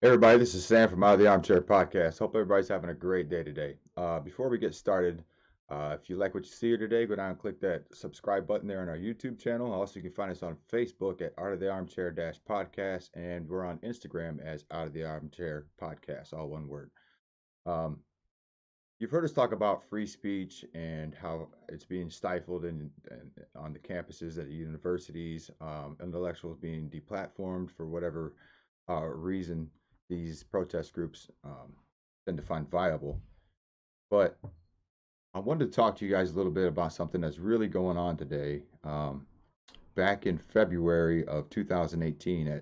Hey everybody, this is Sam from Out of the Armchair Podcast. Hope everybody's having a great day today. Before we get started, if you like what you see here today, go down and click that subscribe button there on our YouTube channel. Also, you can find us on Facebook at Out of the Armchair Podcast, and we're on Instagram as Out of the Armchair Podcast, all one word. Um, you've heard us talk about free speech and how it's being stifled and on the campuses at universities, intellectuals being deplatformed for whatever reason these protest groups tend to find viable. But I wanted to talk to you guys a little bit about something that's really going on today. Back in February of 2018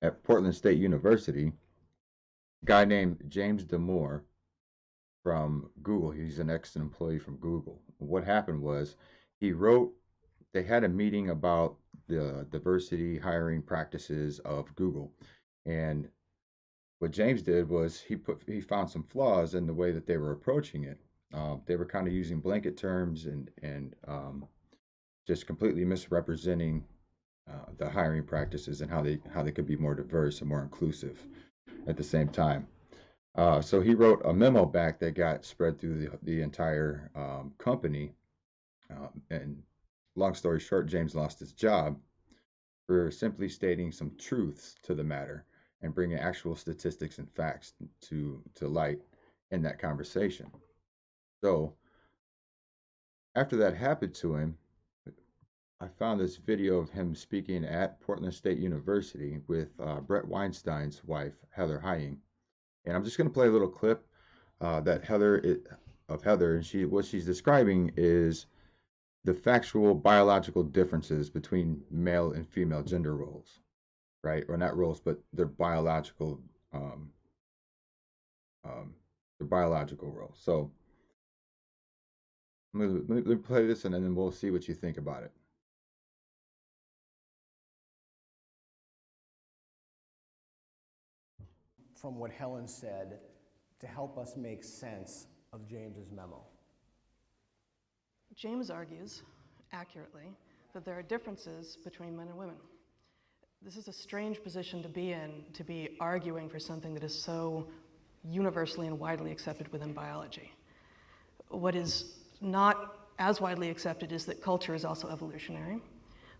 at Portland State University, a guy named James Damore from Google, he's an ex-employee from Google. What happened was he wrote, they had a meeting about the diversity hiring practices of Google. And what James did was he found some flaws in the way that they were approaching it. They were kind of using blanket terms and just completely misrepresenting the hiring practices and how they could be more diverse and more inclusive at the same time. So he wrote a memo back that got spread through the entire company. And long story short, James lost his job for simply stating some truths to the matter and bringing actual statistics and facts to light in that conversation. So after that happened to him, I found this video of him speaking at Portland State University with Brett Weinstein's wife, Heather Hying. And I'm just going to play a little clip that Heather, and what she's describing is the factual biological differences between male and female gender roles, right? Or not roles, but um, their biological roles. So let me play this, and then we'll see what you think about it. From what Helen said to help us make sense of James's memo. James argues, accurately, that there are differences between men and women. This is a strange position to be in, to be arguing for something that is so universally and widely accepted within biology. What is not as widely accepted is that culture is also evolutionary,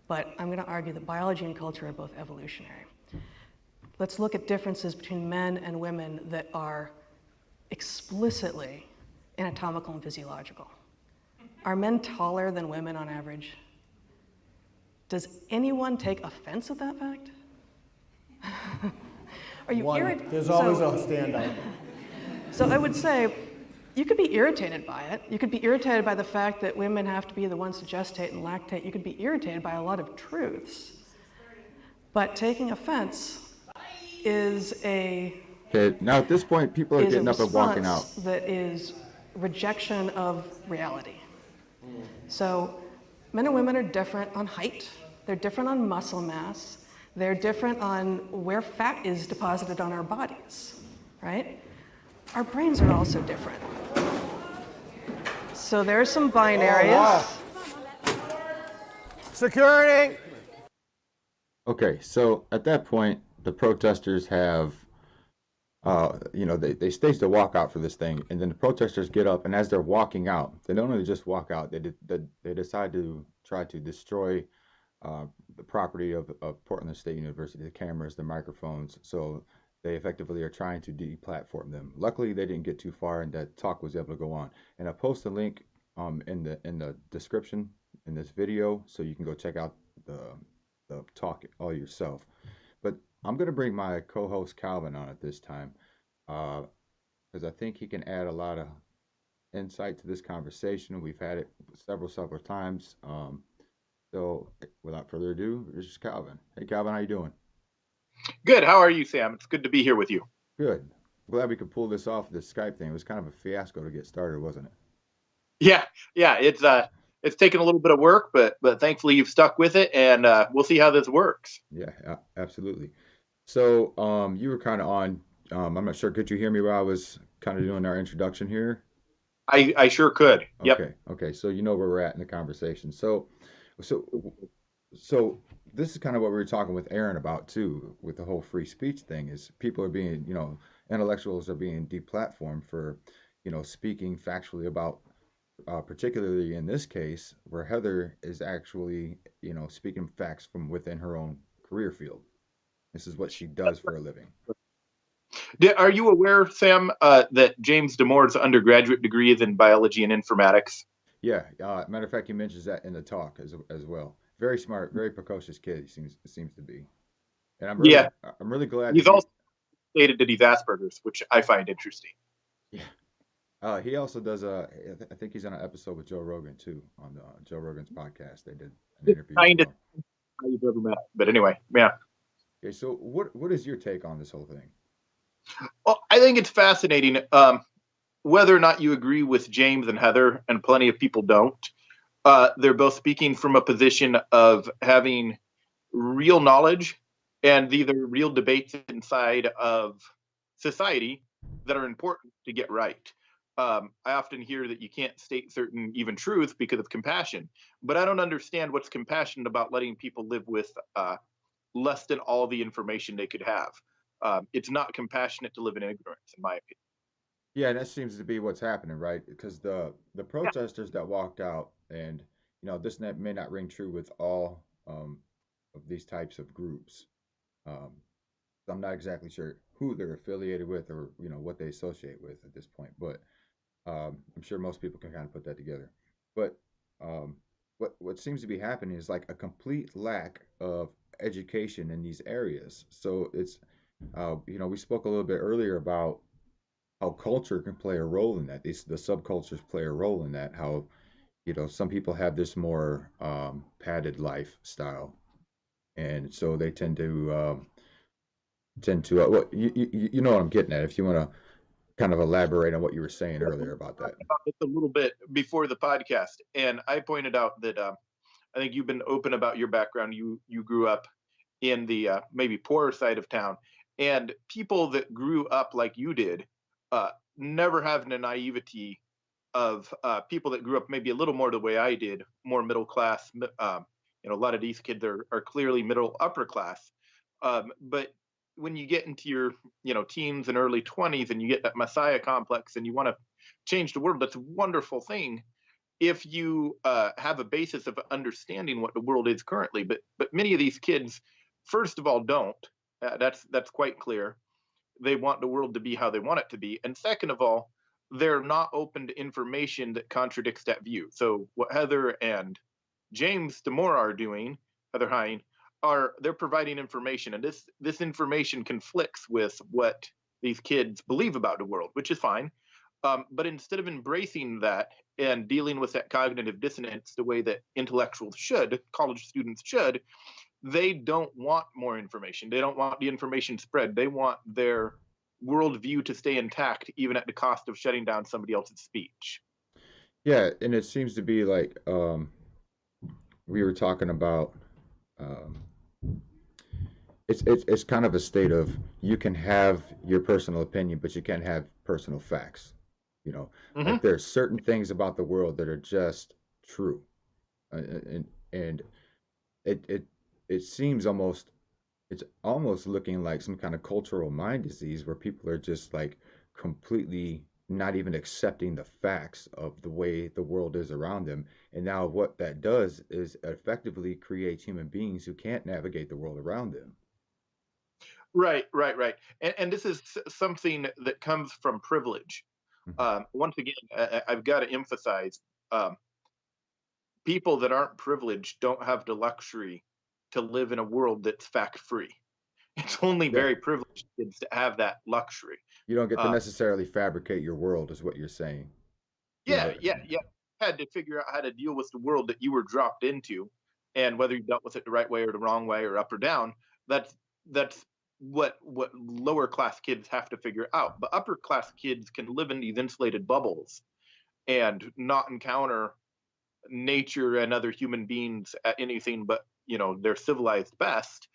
but I'm going to argue that biology and culture are both evolutionary. Let's look at differences between men and women that are explicitly anatomical and physiological. Are men taller than women on average? Does anyone take offense at that fact? Are you irritated? There's always a standout. So I would say you could be irritated by it. You could be irritated by the fact that women have to be the ones to gestate and lactate. You could be irritated by a lot of truths. But taking offense is Okay, now at this point, people are getting up and walking out. That is rejection of reality. So men and women are different on height. They're different on muscle mass. They're different on where fat is deposited on our bodies, right? Our brains are also different. So there are some binaries. Security! Okay, so at that point, the protesters have, they staged a walkout for this thing, and then the protesters get up, and as they're walking out, they don't only just walk out, they decide to try to destroy the property of Portland State University, the cameras, the microphones. So they effectively are trying to deplatform them. Luckily, they didn't get too far, and that talk was able to go on. And I'll post a link in the description in this video, so you can go check out the talk all yourself. But I'm going to bring my co-host Calvin on at this time because I think he can add a lot of insight to this conversation. We've had it several times. So without further ado, this is Calvin. Hey, Calvin, how you doing? Good. How are you, Sam? It's good to be here with you. Good. Glad we could pull this off, this Skype thing. It was kind of a fiasco to get started, wasn't it? Yeah. It's taken a little bit of work, but thankfully you've stuck with it, and we'll see how this works. Yeah, absolutely. So you were kind of on. I'm not sure. Could you hear me while I was kind of doing our introduction here? I sure could. Yep. Okay. So you know where we're at in the conversation. So this is kind of what we were talking with Aaron about too, with the whole free speech thing. Is people are being, intellectuals are being deplatformed for, speaking factually about, particularly in this case, where Heather is actually, speaking facts from within her own career field. This is what she does for a living. Are you aware, Sam, that James Damore's undergraduate degree is in biology and informatics? Yeah, matter of fact, he mentions that in the talk as well. Very smart, very precocious kid. He seems to be, and Yeah. I'm really glad He's that he. also stated that he's Asperger's, which I find interesting. Yeah. He also does I think he's on an episode with Joe Rogan too on the Joe Rogan's podcast. They did an It's interview as kind of well. how you've ever met. But anyway, yeah. Okay, so what is your take on this whole thing? Well, I think it's fascinating. Whether or not you agree with James and Heather, and plenty of people don't, they're both speaking from a position of having real knowledge, and these are real debates inside of society that are important to get right. I often hear that you can't state certain even truths because of compassion, but I don't understand what's compassionate about letting people live with less than all the information they could have. It's not compassionate to live in ignorance, in my opinion. Yeah, and that seems to be what's happening, right? Because the Yeah. protesters that walked out, and this may not ring true with all of these types of groups. Um, I'm not exactly sure who they're affiliated with or what they associate with at this point, but I'm sure most people can kind of put that together. But um, what seems to be happening is like a complete lack of education in these areas. So it's we spoke a little bit earlier about how culture can play a role in that. The subcultures play a role in that. How some people have this more padded lifestyle, and so they tend to what you know what I'm getting at. If you want to kind of elaborate on what you were saying earlier about that. Just a little bit before the podcast, and I pointed out that I think you've been open about your background. You grew up in the maybe poorer side of town, and people that grew up like you did never have the naivety of people that grew up maybe a little more the way I did, more middle class. A lot of these kids are clearly middle upper class, but when you get into your teens and early 20s and you get that messiah complex and you want to change the world, that's a wonderful thing if you have a basis of understanding what the world is currently. But many of these kids, first of all, don't. That's quite clear. They want the world to be how they want it to be, and second of all, they're not open to information that contradicts that view. So what Heather and James Damore are doing, Heather Hine, are they're providing information, and this information conflicts with what these kids believe about the world, which is fine. But instead of embracing that and dealing with that cognitive dissonance the way that intellectuals should, college students should, they don't want more information. They don't want the information spread. They want their worldview to stay intact, even at the cost of shutting down somebody else's speech. Yeah, and it seems to be like we were talking about. Um, it's kind of a state of you can have your personal opinion, but you can't have personal facts. You know, like Mm-hmm. there's certain things about the world that are just true, and it it seems almost it's almost looking like some kind of cultural mind disease where people are just like completely not even accepting the facts of the way the world is around them. And now what that does is effectively create human beings who can't navigate the world around them. Right, right, right. And this is something that comes from privilege. Mhm. Once again, I've got to emphasize um, people that aren't privileged don't have the luxury to live in a world that's fact free. It's only Yeah, very privileged kids that have that luxury. you don't get to Uh, necessarily fabricate your world, is what you're saying. You know, yeah, yeah, yeah. Had to figure out how to deal with the world that you were dropped into, and whether you dealt with it the right way or the wrong way or up or down. That's what lower class kids have to figure out. But upper class kids can live in these insulated bubbles and not encounter nature and other human beings at anything but their civilized best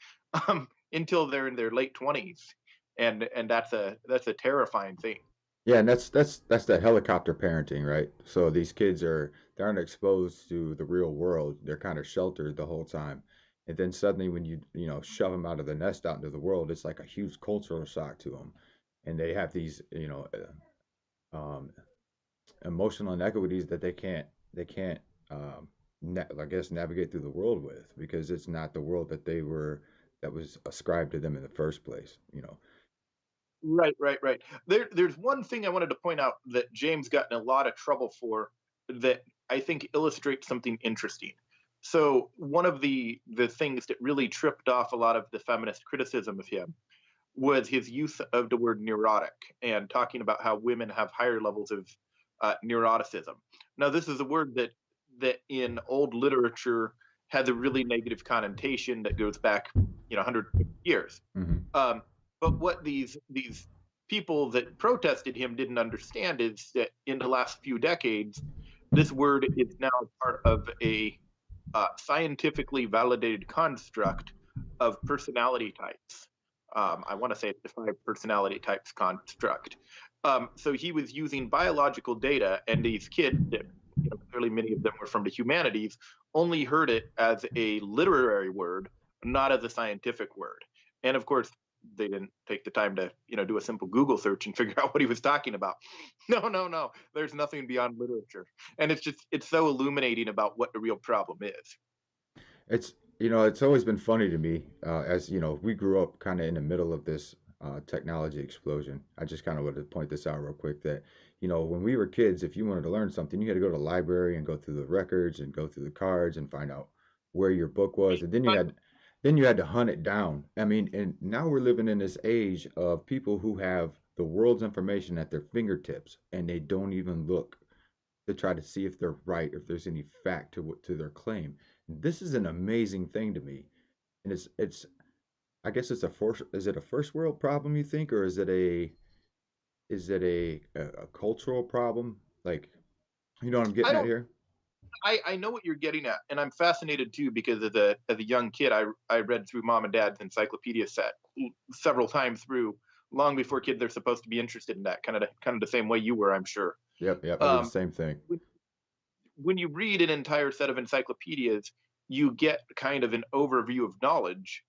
until they're in their late 20s, and that's a terrifying thing. yeah, and that's the helicopter parenting, right? So these kids they aren't exposed to the real world. They're kind of sheltered the whole time. And then suddenly when you shove them out of the nest out into the world, it's like a huge cultural shock to them. And they have these, um, emotional inequities that they can't I guess navigate through the world with, because it's not the world that was ascribed to them in the first place. Right. There's one thing I wanted to point out that James got in a lot of trouble for that I think illustrates something interesting. So one of the things that really tripped off a lot of the feminist criticism of him was his use of the word neurotic and talking about how women have higher levels of neuroticism. Now, this is a word that in old literature has a really negative connotation that goes back, 150 years. Hmm. Um, but what these people that protested him didn't understand is that in the last few decades, this word is now part of a scientifically validated construct of personality types. I want to say it's the 5 personality types construct. So he was using biological data, and these kids, that clearly many of them were from the humanities, only heard it as a literary word, not as a scientific word. And of course, they didn't take the time to do a simple Google search and figure out what he was talking about. No. There's nothing beyond literature, and it's so illuminating about what the real problem is. It's always been funny to me, as we grew up kind of in the middle of this technology explosion. I just kind of wanted to point this out real quick that when we were kids, if you wanted to learn something, you had to go to the library and go through the records and go through the cards and find out where your book was, and then you had to hunt it down. I mean, and now we're living in this age of people who have the world's information at their fingertips, and they don't even look to try to see if they're right, if there's any fact to their claim. This is an amazing thing to me, and it's I guess it's a first. Is it a first world problem, you think, or is it a cultural problem? Like, you know what I'm I getting at don't here? I know what you're getting at, and I'm fascinated too because as a young kid, I read through mom and dad's encyclopedia set several times through, long before kids are supposed to be interested in that, kind of the same way you were, I'm sure. Yep, I did the Um, same thing. when, when you read an entire set of encyclopedias, you get kind of an overview of knowledge,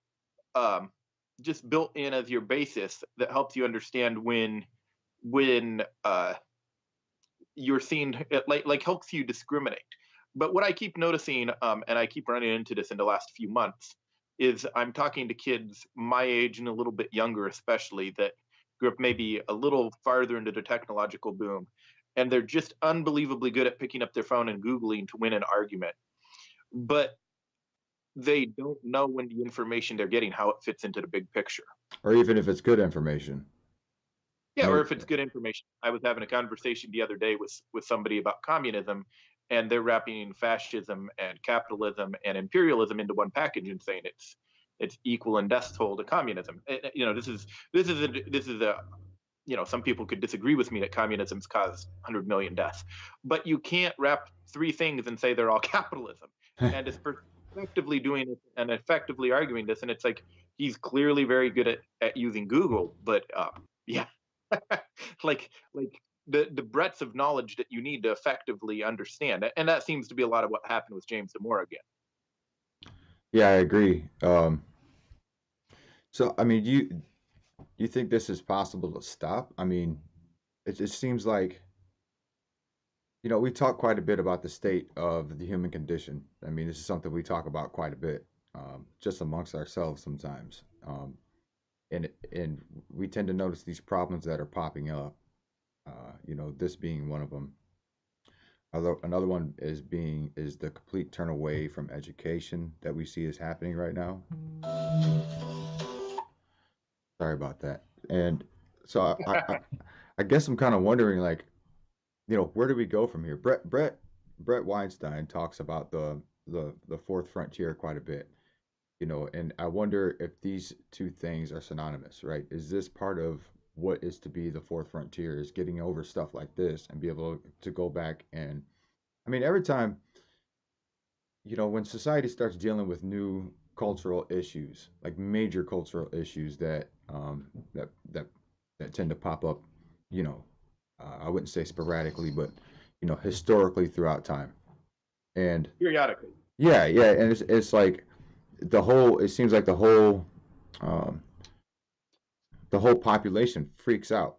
um, just built in as your basis that helps you understand when you're seeing it, like helps you discriminate. But what I keep noticing, and I keep running into this in the last few months, is I'm talking to kids my age and a little bit younger, especially, that grew up maybe a little farther into the technological boom, and they're just unbelievably good at picking up their phone and Googling to win an argument. But they don't know when the information they're getting, how it fits into the big picture. Or even if it's good information. I Yeah, or mean, if it's good information. I was having a conversation the other day with somebody about communism, and they're wrapping fascism and capitalism and imperialism into one package and saying it's equal and death toll to communism. This is a some people could disagree with me that communism's caused 100 million deaths, but you can't wrap three things and say they're all capitalism. And it's effectively doing it and effectively arguing this, and it's like he's clearly very good at using Google, but yeah, like the breadth of knowledge that you need to effectively understand it. And that seems to be a lot of what happened with James Damore again. yeah, I agree. So I mean, you think this is possible to stop? I mean, it seems like we talk quite a bit about the state of the human condition. I mean, this is something we talk about quite a bit, just amongst ourselves sometimes. And we tend to notice these problems that are popping up. This being one of them. Although another one is the complete turn away from education that we see is happening right now. Sorry about that. And so I guess I'm kind of wondering, like, where do we go from here? Brett Weinstein talks about the fourth frontier quite a bit, and I wonder if these two things are synonymous, right? Is this part of what is to be the fourth frontier, is getting over stuff like this and be able to go back and, I mean, every time, when society starts dealing with new cultural issues, like major cultural issues that tend to pop up, you know, I wouldn't say sporadically, but historically throughout time. And Periodically. yeah, and it's like it seems like um, the whole population freaks out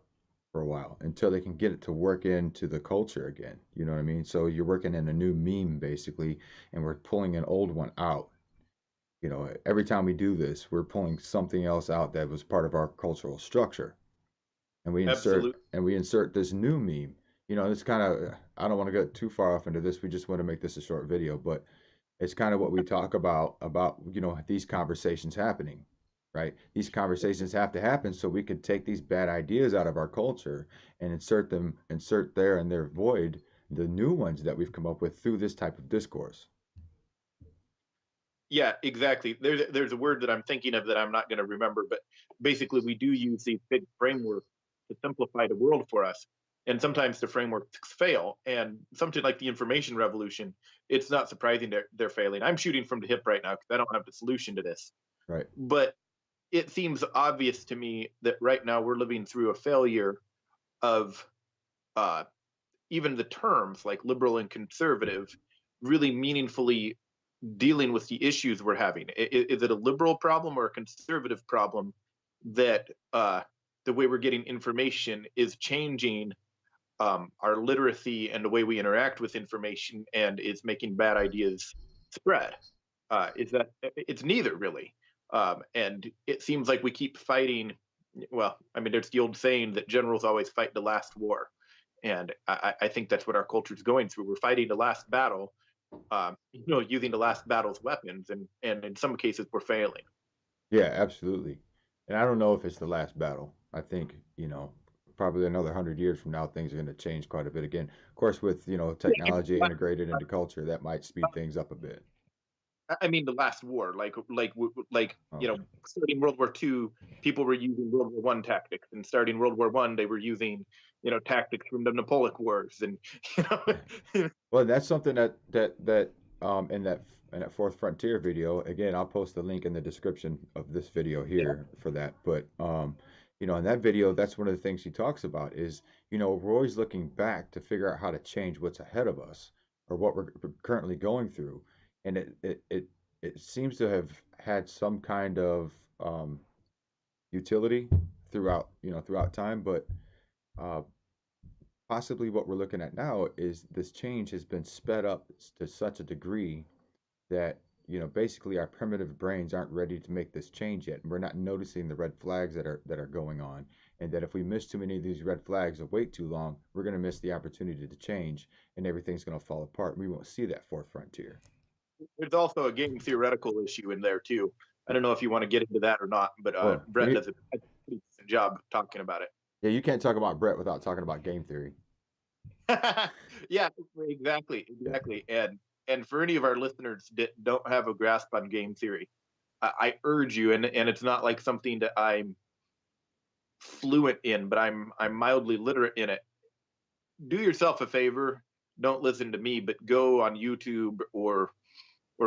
for a while until they can get it to work into the culture again. You know what I mean? So you're working in a new meme basically, and we're pulling an old one out. You know, every time we do this, we're pulling something else out that was part of our cultural structure, and Absolutely. we insert this new meme. You know, it's kind of, I don't want to get too far off into this. We just want to make this a short video, but it's kind of what we talk about, you know, these conversations happening, right? These conversations have to happen so we can take these bad ideas out of our culture and insert there in their void the new ones that we've come up with through this type of discourse. Yeah, exactly. There's a word that I'm thinking of that I'm not going to remember, but basically we do use these big frameworks to simplify the world for us. And sometimes the frameworks fail. And something like the information revolution, it's not surprising they're failing. I'm shooting from the hip right now because I don't have the solution to this. Right. But it seems obvious to me that right now we're living through a failure of uh, even the terms like liberal and conservative really meaningfully dealing with the issues we're having. Is it a liberal problem or a conservative problem that the way we're getting information is changing our literacy and the way we interact with information and is making bad ideas spread? Is that it's neither really. And it seems like we keep fighting. Well, I mean, there's the old saying that generals always fight the last war. And I think that's what our culture is going through. We're fighting the last battle, using the last battle's weapons, and in some cases we're failing. Yeah, absolutely. And I don't know if it's the last battle. I think, probably another 100 years from now, things are going to change quite a bit again. Of course, with, technology integrated into culture, that might speed things up a bit. I mean, the last war, Okay. starting World War II, people were using World War One tactics, and starting World War One, they were using tactics from the Napoleonic Wars, and Well, that's something in that fourth frontier video. Again, I'll post the link in the description of this video here for that. But in that video, that's one of the things he talks about is, we're always looking back to figure out how to change what's ahead of us or what we're currently going through, and it seems to have had some kind of utility throughout time, but uh, possibly what we're looking at now is this change has been sped up to such a degree that basically our primitive brains aren't ready to make this change yet, and we're not noticing the red flags that are going on, and that if we miss too many of these red flags or wait too long, we're going to miss the opportunity to change, and everything's going to fall apart. We won't see that fourth frontier. there's also a game theoretical issue in there too. I don't know if you want to get into that or not, but Well, Brett does a pretty decent job talking about it. yeah, you can't talk about Brett without talking about game theory. Yeah, exactly, Yeah. exactly. And for any of our listeners that don't have a grasp on game theory, I urge you, and it's not like something that I'm fluent in, but I'm mildly literate in it. Do yourself a favor. Don't listen to me, but go on YouTube or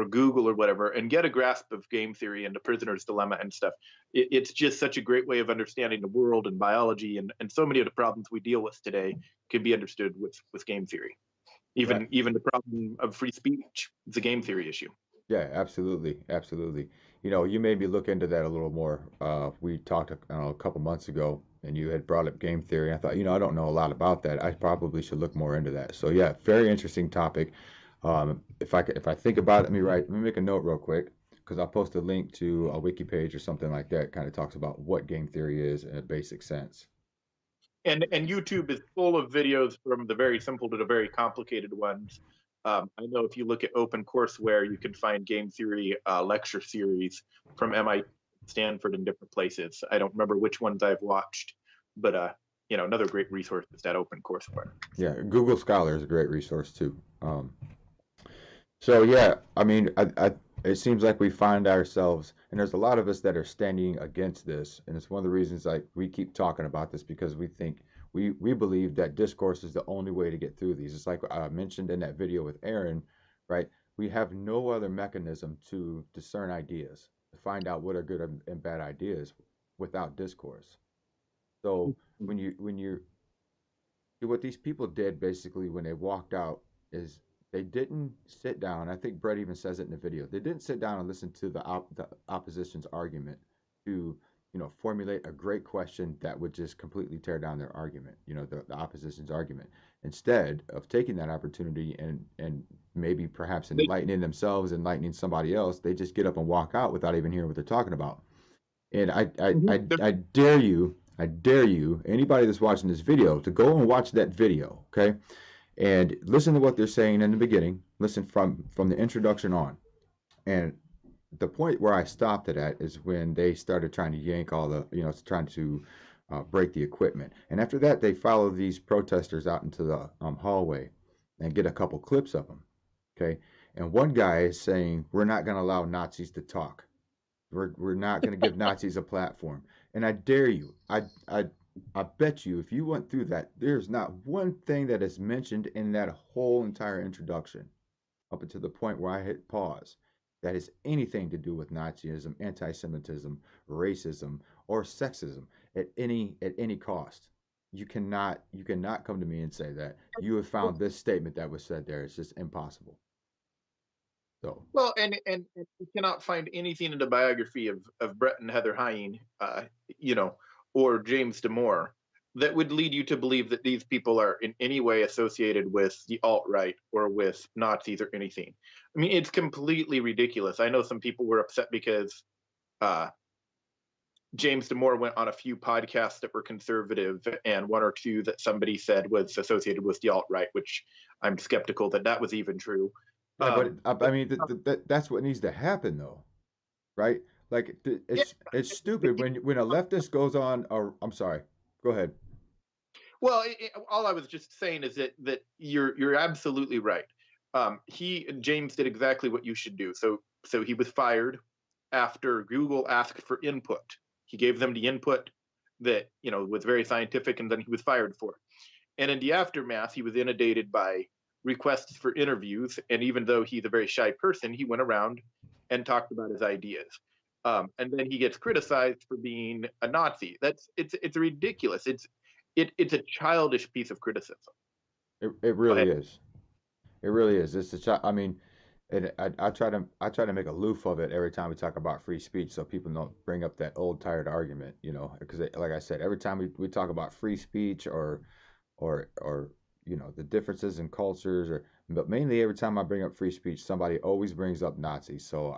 Google or whatever and get a grasp of game theory and the prisoner's dilemma and stuff. It's just such a great way of understanding the world and biology, and so many of the problems we deal with today can be understood with game theory. Right. Even the problem of free speech is a game theory issue. Yeah, absolutely, absolutely. You made me look into that a little more. We talked, I don't know, a couple months ago, and you had brought up game theory. I thought, I don't know a lot about that. I probably should look more into that. So yeah, very interesting topic. If I think about it, let me make a note real quick because I'll post a link to a wiki page or something like that. Kind of talks about what game theory is in a basic sense. And YouTube is full of videos from the very simple to the very complicated ones. I know if you look at OpenCourseWare, you can find game theory lecture series from MIT, Stanford, and different places. I don't remember which ones I've watched, but another great resource is that OpenCourseWare. Yeah, Google Scholar is a great resource too. So yeah, I mean, it seems like we find ourselves, and there's a lot of us that are standing against this, and it's one of the reasons like we keep talking about this because we think we believe that discourse is the only way to get through these. It's like I mentioned in that video with Aaron, right? We have no other mechanism to discern ideas, to find out what are good and bad ideas without discourse. So when you what these people did basically when they walked out is They didn't sit down. I think Brett even says it in the video. They didn't sit down and listen to the opposition's argument to, formulate a great question that would just completely tear down their argument, the opposition's argument. Instead of taking that opportunity and maybe perhaps They, enlightening themselves, enlightening somebody else, they just get up and walk out without even hearing what they're talking about. And I dare you, anybody that's watching this video, to go and watch that video, okay? And listen to what they're saying in the beginning. Listen from the introduction on. And the point where I stopped it at is when they started trying to yank all the, trying to break the equipment. And after that, they follow these protesters out into the hallway and get a couple clips of them. Okay. And one guy is saying, we're not going to allow Nazis to talk. We're not going to give Nazis a platform. And I dare you, I bet you if you went through that, there's not one thing that is mentioned in that whole entire introduction up until the point where I hit pause that has anything to do with Nazism, anti-Semitism, racism, or sexism at any cost. You cannot come to me and say that you have found this statement that was said there. It's just impossible. So well, and you cannot find anything in the biography of Brett and Heather Hine, you know, or James Damore that would lead you to believe that these people are in any way associated with the alt-right or with Nazis or anything. I mean, it's completely ridiculous. I know some people were upset because uh, James Damore went on a few podcasts that were conservative and one or two that somebody said was associated with the alt-right, which I'm skeptical that that was even true. yeah, but But I mean that's what needs to happen though, right? Like yeah, it's stupid when a leftist goes on. Or I'm sorry, go ahead. well, all I was just saying is that you're absolutely right. He James did exactly what you should do. So he was fired after Google asked for input. He gave them the input that was very scientific, and then he was fired for it. And in the aftermath, he was inundated by requests for interviews. And even though he's a very shy person, he went around and talked about his ideas. And then he gets criticized for being a Nazi. It's ridiculous. It's a childish piece of criticism. It Go really ahead. is. It really is. I mean, I try to make a loof of it every time we talk about free speech, so people don't bring up that old tired argument, because like I said, every time we talk about free speech or the differences in cultures, but mainly every time I bring up free speech, somebody always brings up Nazis. So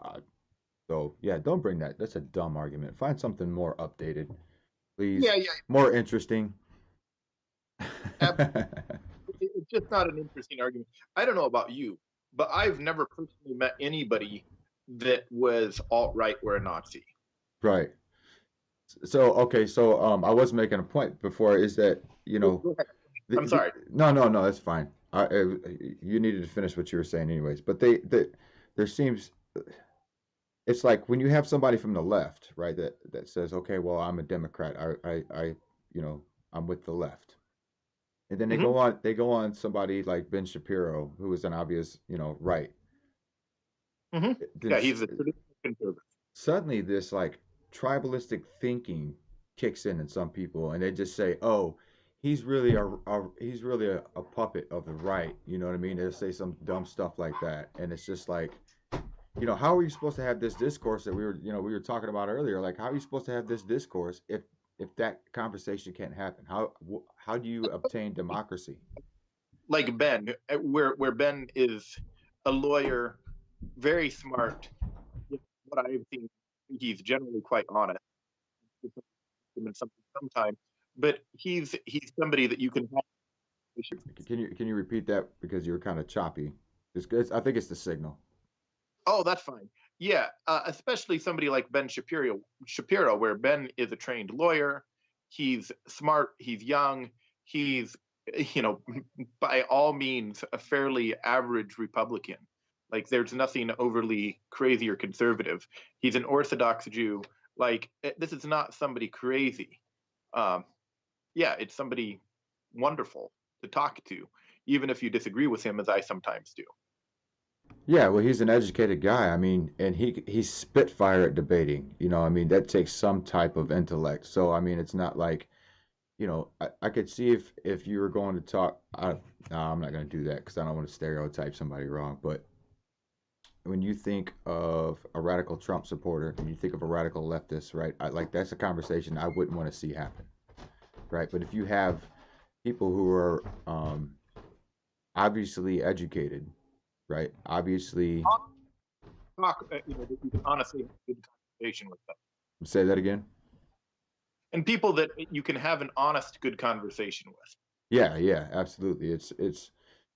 yeah, don't bring that. That's a dumb argument. Find something more updated, please. Yeah, yeah. More interesting. It's just not an interesting argument. I don't know about you, but I've never personally met anybody that was alt right or a Nazi. Right. So okay, so I was making a point before is that Go ahead. I'm sorry. no, no, no, that's fine. You needed to finish what you were saying anyways. But there seems it's like when you have somebody from the left, right, that says, okay, well, I'm a Democrat. You know, I'm with the left. And then Hmm. they go on somebody like Ben Shapiro, who is an obvious, right. Hmm. Then Yeah, he's a traditional conservative. suddenly this like tribalistic thinking kicks in some people, and they just say, "Oh, he's really a puppet of the right." You know what I mean? They'll say some dumb stuff like that, and it's just like, how are you supposed to have this discourse that we were talking about earlier? Like, how are you supposed to have this discourse if that conversation can't happen? How do you obtain democracy? Like Ben, where Ben is a lawyer, very smart. What I've seen, he's generally quite honest. Sometimes, but he's somebody that you can have conversations with. Can you repeat that because you were kind of choppy? It's, I think it's the signal. Oh, that's fine. Yeah, especially somebody like Ben Shapiro, where Ben is a trained lawyer. He's smart. He's young. He's, you know, by all means, a fairly average Republican. Like, there's nothing overly crazy or conservative. He's an Orthodox Jew. Like, this is not somebody crazy. Um, yeah, it's somebody wonderful to talk to, even if you disagree with him, as I sometimes do. Yeah, well, he's an educated guy. I mean, and he's spitfire at debating. I mean, that takes some type of intellect. So, I mean, it's not like, I could see if you were going to talk. No, I'm not going to do that because I don't want to stereotype somebody wrong. But when you think of a radical Trump supporter and you think of a radical leftist, right? Like that's a conversation I wouldn't want to see happen, right? But if you have people who are obviously educated, right? Obviously, Talk, that you can honestly have a good conversation with them, say that again. and people that you can have an honest, good conversation with. Yeah, yeah, absolutely.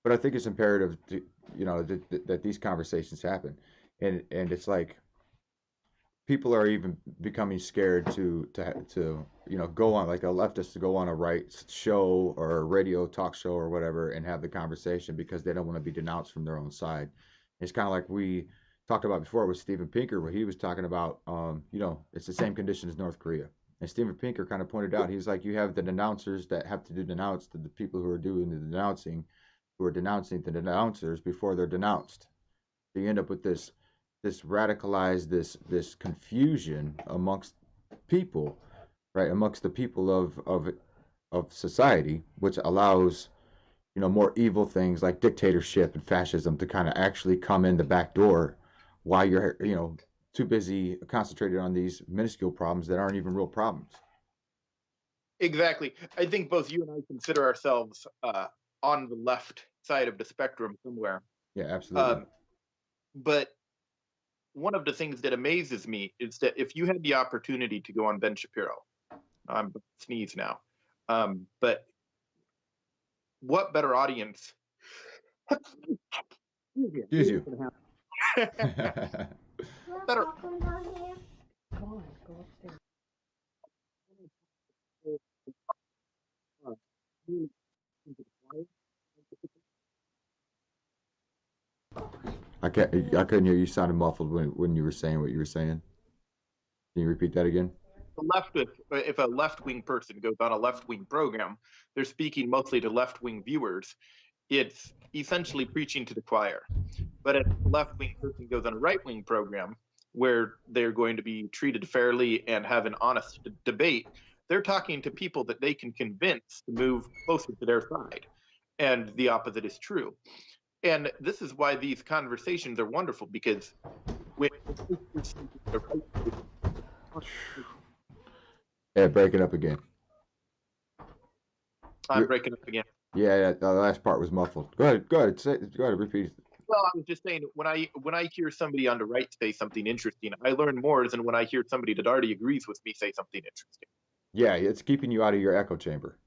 But I think it's imperative to, that these conversations happen, and it's like people are even becoming scared to go on like a leftist to go on a right show or a radio talk show or whatever and have the conversation because they don't want to be denounced from their own side. It's kind of like we talked about before with Steven Pinker, where he was talking about, it's the same condition as North Korea. And Steven Pinker kind of pointed out, he's like, you have the denouncers that have to do denounce the people who are doing the denouncing, who are denouncing the denouncers before they're denounced. So you end up with this radicalized this confusion amongst people, right? Amongst the people of society, which allows more evil things like dictatorship and fascism to kind of actually come in the back door while you're too busy concentrated on these minuscule problems that aren't even real problems. Exactly. I think both you and I consider ourselves on the left side of the spectrum somewhere. Yeah, absolutely. But one of the things that amazes me is that if you had the opportunity to go on Ben Shapiro, I'm sneeze now, but what better audience? Excuse you. Better. Come on, go upstairs. I couldn't hear you. Sounded muffled when you were saying what you were saying. Can you repeat that again? If a left-wing person goes on a left-wing program, they're speaking mostly to left-wing viewers. It's essentially preaching to the choir. But if a left-wing person goes on a right-wing program where they're going to be treated fairly and have an honest debate, they're talking to people that they can convince to move closer to their side. And the opposite is true. And this is why these conversations are wonderful, because when Yeah, breaking up again. I'm breaking up again. Yeah, the last part was muffled. Go ahead, go ahead, repeat. Well, I was just saying, when I hear somebody on the right say something interesting, I learn more than when I hear somebody that already agrees with me say something interesting. Yeah, it's keeping you out of your echo chamber.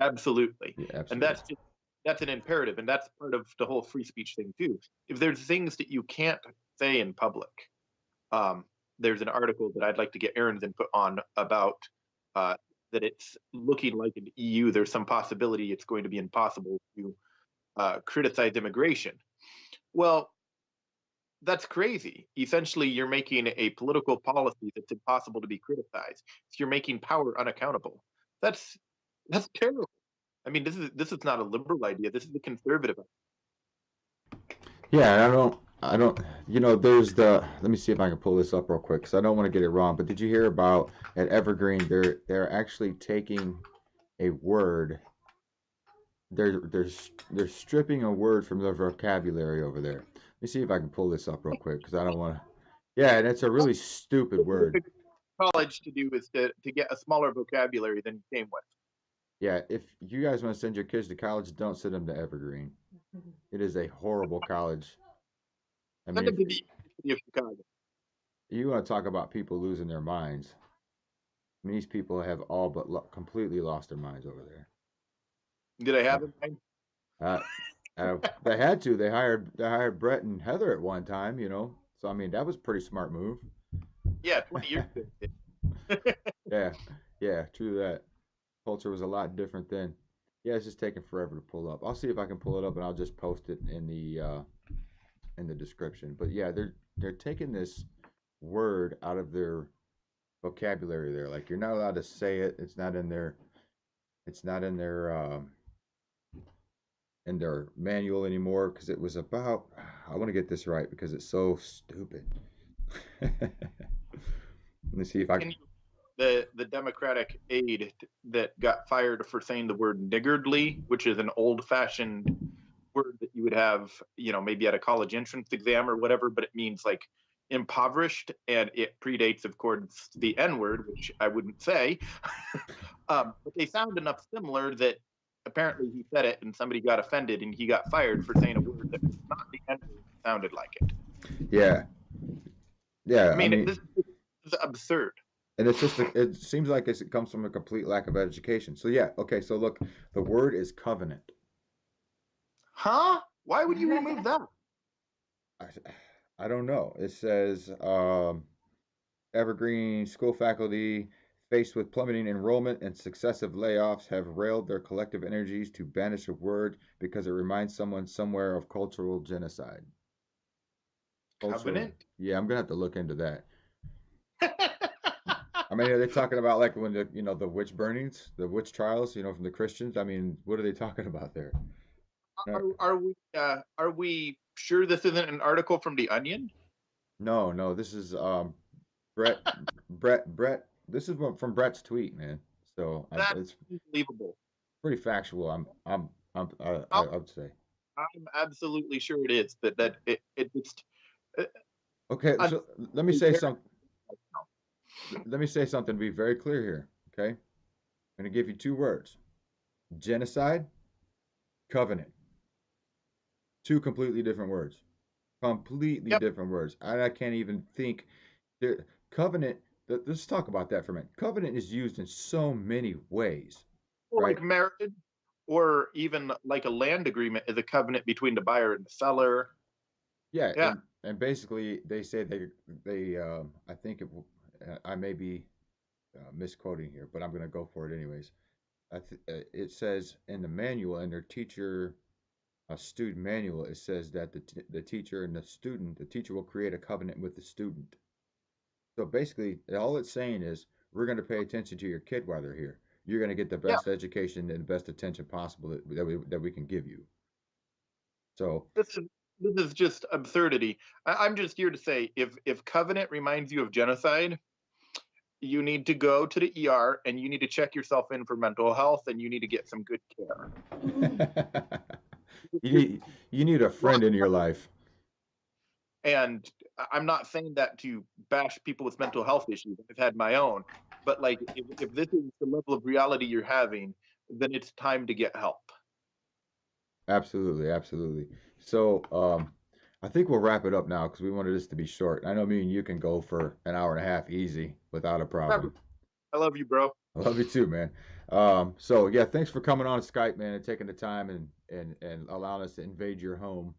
Absolutely. Yeah, And absolutely. that's an imperative, and that's part of the whole free speech thing too. If there's things that you can't say in public, there's an article that I'd like to get Aaron's input on about that it's looking like in the EU there's some possibility it's going to be impossible to criticize immigration. Well, that's crazy. Essentially, you're making a political policy that's impossible to be criticized. So you're making power unaccountable. That's terrible. I mean, this is not a liberal idea. This is a conservative idea. Yeah, I don't, there's let me see if I can pull this up real quick because I don't want to get it wrong. But did you hear about at Evergreen? They're actually taking a word. They're stripping a word from their vocabulary over there. Let me see if I can pull this up real quick because I don't want to. Yeah, and it's a really stupid word. College to do is to get a smaller vocabulary than you came with. Yeah, if you guys want to send your kids to college, don't send them to Evergreen. It is a horrible college. I Send mean, them to the University of Chicago. you want to talk about people losing their minds. I mean, these people have all but completely lost their minds over there. Did I have Uh, it? uh, they had to. They hired Brett and Heather at one time. So I mean, that was a pretty smart move. Yeah, 20 years ago. Yeah, yeah, true that. Culture was a lot different then. Yeah, it's just taking forever to pull up. I'll see if I can pull it up and I'll just post it in the description. But yeah, they're taking this word out of their vocabulary there. Like you're not allowed to say it. It's not in their manual anymore because it was about I want to get this right because it's so stupid. Let me see if I can. the Democratic aide that got fired for saying the word niggardly, which is an old-fashioned word that you would have, maybe at a college entrance exam or whatever, but it means like impoverished, and it predates, of course, the N word, which I wouldn't say. But they sound enough similar that apparently he said it and somebody got offended and he got fired for saying a word that was not the N word, sounded like it. Yeah. Yeah. I mean, this is absurd. and it's just, it seems like it comes from a complete lack of education. So, yeah. Okay. So, look, the word is covenant. Huh? Why would you remove that? I, I don't know. It says, Evergreen school faculty, faced with plummeting enrollment and successive layoffs, have railed their collective energies to banish a word because it reminds someone somewhere of cultural genocide. Covenant? Yeah, I'm gonna have to look into that. I mean, are they talking about like when the witch burnings, the witch trials, from the Christians? I mean, what are they talking about there? Are we sure this isn't an article from The Onion? No, no, this is Brett. This is from Brett's tweet, man. So That's it's unbelievable. pretty factual. I'm, I would say. I'm absolutely sure it is, but that it just Okay, I'm so let me say something. Let me say something to be very clear here. Okay, I'm going to give you two words: genocide, covenant. Two completely different words. Completely Yep. different words. I can't even think. Covenant. Let's talk about that for a minute. Covenant is used in so many ways, Or right? like marriage, or even like a land agreement is a covenant between the buyer and the seller. Yeah, Yeah. and basically they say they I think I may be misquoting here, but I'm going to go for it anyways. It says in the manual, in their teacher a student manual, it says that the teacher and the teacher will create a covenant with the student. So basically, all it's saying is we're going to pay attention to your kid while they're here. You're going to get the Yeah. best education and the best attention possible that we can give you. So This is just absurdity. I'm just here to say, if covenant reminds you of genocide, you need to go to the ER and you need to check yourself in for mental health and you need to get some good care. you need you need a friend in your life. And I'm not saying that to bash people with mental health issues. I've had my own. But like, if this is the level of reality you're having, then it's time to get help. Absolutely, absolutely. So, I think we'll wrap it up now because we wanted this to be short. I know me and you can go for an hour and a half easy without a problem. I love you, bro. I love you too, man. So yeah, thanks for coming on Skype, man, and taking the time and allowing us to invade your home.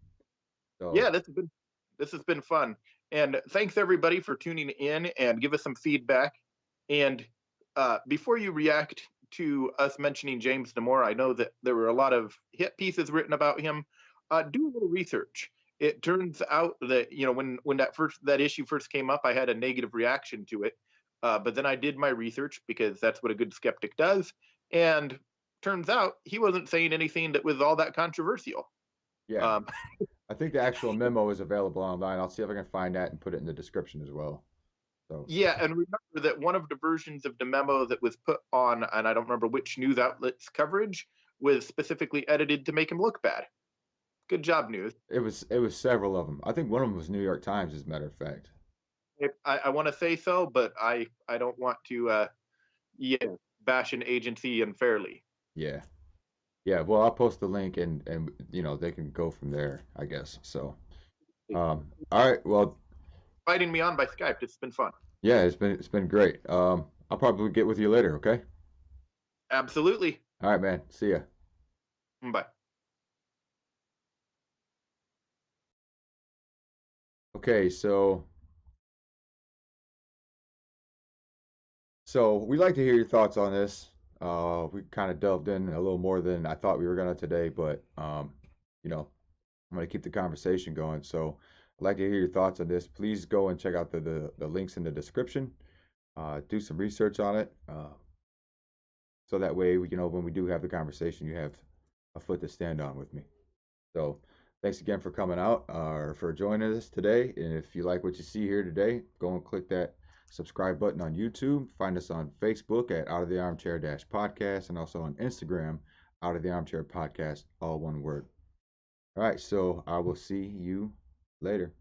So Yeah, this has been fun. And thanks everybody for tuning in and give us some feedback. And before you react to us mentioning James Damore, I know that there were a lot of hit pieces written about him. Do a little research. It turns out that when that issue first came up, I had a negative reaction to it. But then I did my research because that's what a good skeptic does. And turns out he wasn't saying anything that was all that controversial. yeah, Um, I think the actual memo is available online. I'll see if I can find that and put it in the description as well. So Yeah, and remember that one of the versions of the memo that was put on, and I don't remember which news outlet's coverage, was specifically edited to make him look bad. Good job, news. it was several of them. I think one of them was New York Times, as a matter of fact. I want to say so, but I don't want to yeah, bash an agency unfairly. Yeah. Yeah, well, I'll post the link and they can go from there, I guess. So, all right, well, Inviting me on by Skype, it's been fun. yeah, it's been great. I'll probably get with you later, okay? Absolutely. All right, man. See ya. Bye. Okay, so we'd like to hear your thoughts on this. We kind of delved in a little more than I thought we were gonna today, but I'm gonna keep the conversation going. So I'd like to hear your thoughts on this. Please go and check out the links in the description. Do some research on it. So that way, when we do have the conversation, you have a foot to stand on with me. So thanks again for coming out or for joining us today. And if you like what you see here today, go and click that subscribe button on YouTube. Find us on Facebook at Out of the Armchair Podcast, and also on Instagram, Out of the Armchair Podcast, all one word. All right, so I will see you later.